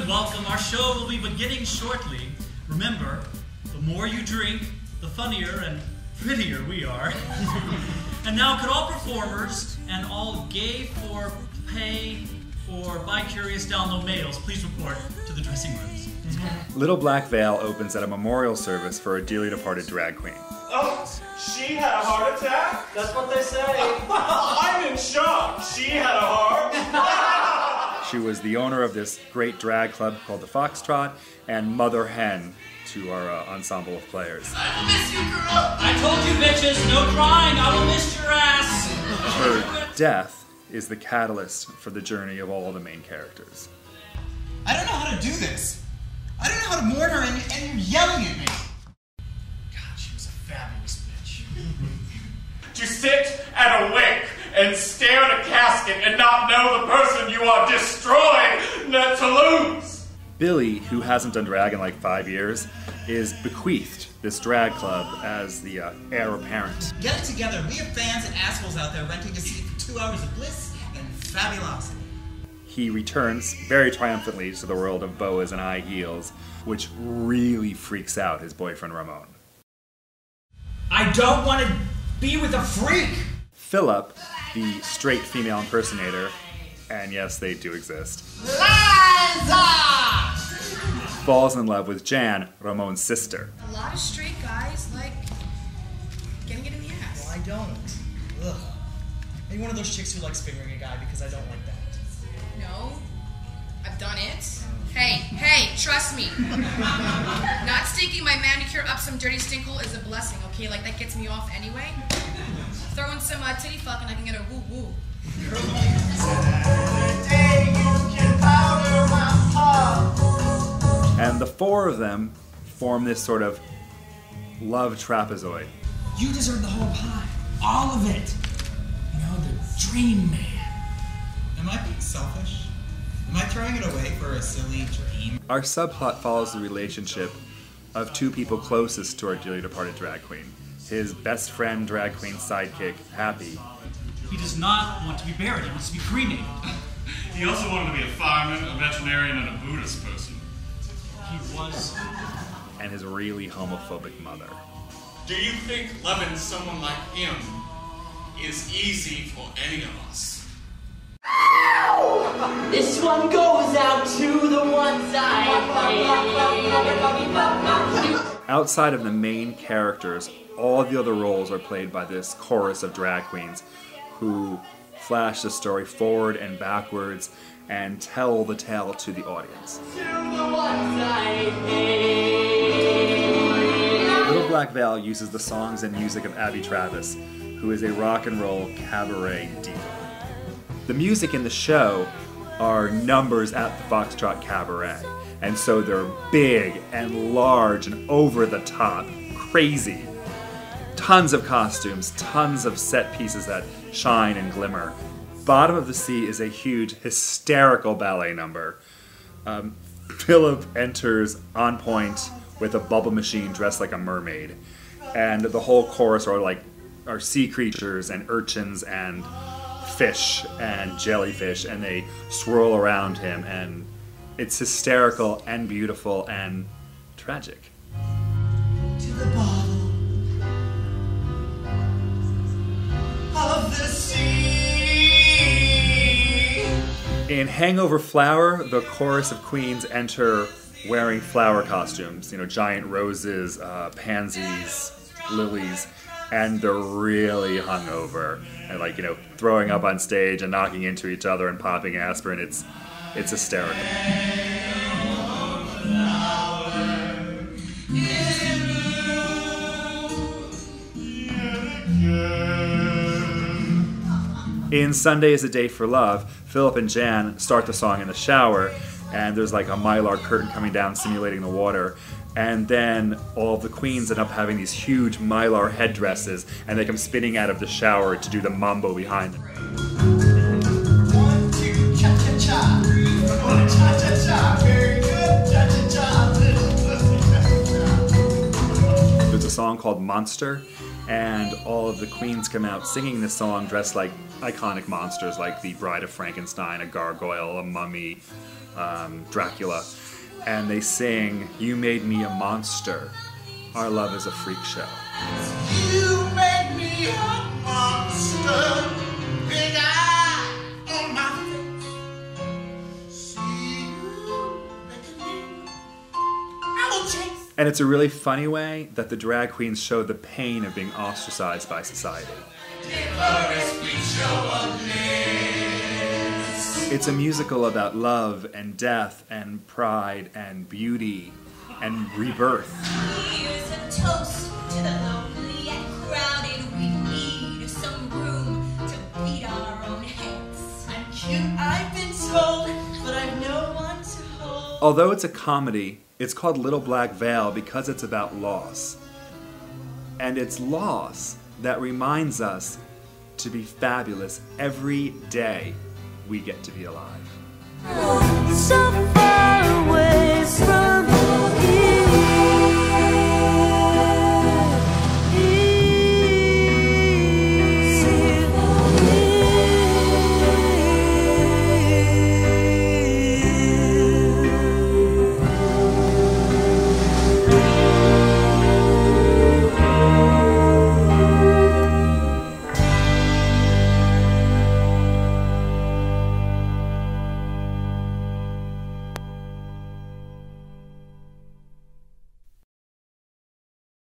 and welcome. Our show will be beginning shortly. Remember, the more you drink, the funnier and prettier we are. And now could all performers and all gay for pay or bi-curious download males please report to the dressing rooms. Little Black Veil opens at a memorial service for a dearly departed drag queen. Oh, she had a heart attack? That's what they say. I'm in shock. She had a heart? She was the owner of this great drag club called the Foxtrot and mother hen to our ensemble of players. I miss you, girl. I told you bitches, no crying, I will miss your ass. Her death is the catalyst for the journey of all the main characters. I don't know how to do this. I don't know how to mourn her, and you're yelling at me. God, she was a fabulous bitch. To sit at a wake and stare at a casket and not know the person you are destroying, not to lose. Billy, who hasn't done drag in like 5 years, is bequeathed this drag club as the heir apparent. Get it together. We have fans and assholes out there renting to see 2 hours of bliss and fabulosity. He returns very triumphantly to the world of boas and high heels, which really freaks out his boyfriend Ramon. I don't want to be with a freak! Philip, the straight female impersonator, and yes, they do exist, falls in love with Jan, Ramon's sister. A lot of straight guys like getting it in the ass. Well, I don't. Ugh. Maybe one of those chicks who likes fingering a guy because I don't like that. No, I've done it. Hey, trust me. Not stinking my manicure up some dirty stinkhole is a blessing, okay? Like, that gets me off anyway. Throw in some titty fuck and I can get a woo-woo. And the four of them form this sort of love trapezoid. You deserve the whole pie. All of it. You know, the dream man. Am I being selfish? Am I throwing it away for a silly dream? Our subplot follows the relationship of two people closest to our dearly departed drag queen. His best friend, drag queen sidekick, Happy. He does not want to be buried, he wants to be cremated. He also wanted to be a fireman, a veterinarian, and a Buddhist person. He was. And his really homophobic mother. Do you think loving someone like him is easy for any of us? This one goes out to the ones I hate. Outside of the main characters, all the other roles are played by this chorus of drag queens who flash the story forward and backwards and tell the tale to the audience. Little Black Veil uses the songs and music of Abby Travis, who is a rock and roll cabaret diva. The music in the show are numbers at the Foxtrot Cabaret, and so they're big and large and over the top, crazy. Tons of costumes, tons of set pieces that shine and glimmer. Bottom of the Sea is a huge, hysterical ballet number. Philip enters on point with a bubble machine dressed like a mermaid, and the whole chorus are sea creatures and urchins and fish and jellyfish, and they swirl around him, and it's hysterical and beautiful and tragic. To the bottle of the sea. In Hangover Flower, the chorus of queens enter wearing flower costumes, giant roses, pansies, lilies, and they're really hungover and throwing up on stage and knocking into each other and popping aspirin. It's hysterical. In Sunday is a Day for Love, Philip and Jan start the song in the shower, and there's like a mylar curtain coming down simulating the water, and then all of the queens end up having these huge mylar headdresses, and they come spinning out of the shower to do the mambo behind them. 1, 2, cha-cha-cha. 1, cha-cha-cha. Very good. Cha-cha-cha. There's a song called Monster, and all of the queens come out singing this song dressed like iconic monsters like the Bride of Frankenstein, a gargoyle, a mummy, Dracula, and they sing, "You made me a monster. Our love is a freak show." You made me a monster, big eye on my face. See you beckoning, I will chase. And it's a really funny way that the drag queens show the pain of being ostracized by society. It's a musical about love and death and pride and beauty and rebirth. Here's a toast to the lonely and crowded. We need some room to beat our own heads. I'm cute, I've been told, but I've no one to hold. Although it's a comedy, it's called Little Black Veil because it's about loss. And it's loss that reminds us to be fabulous every day we get to be alive. So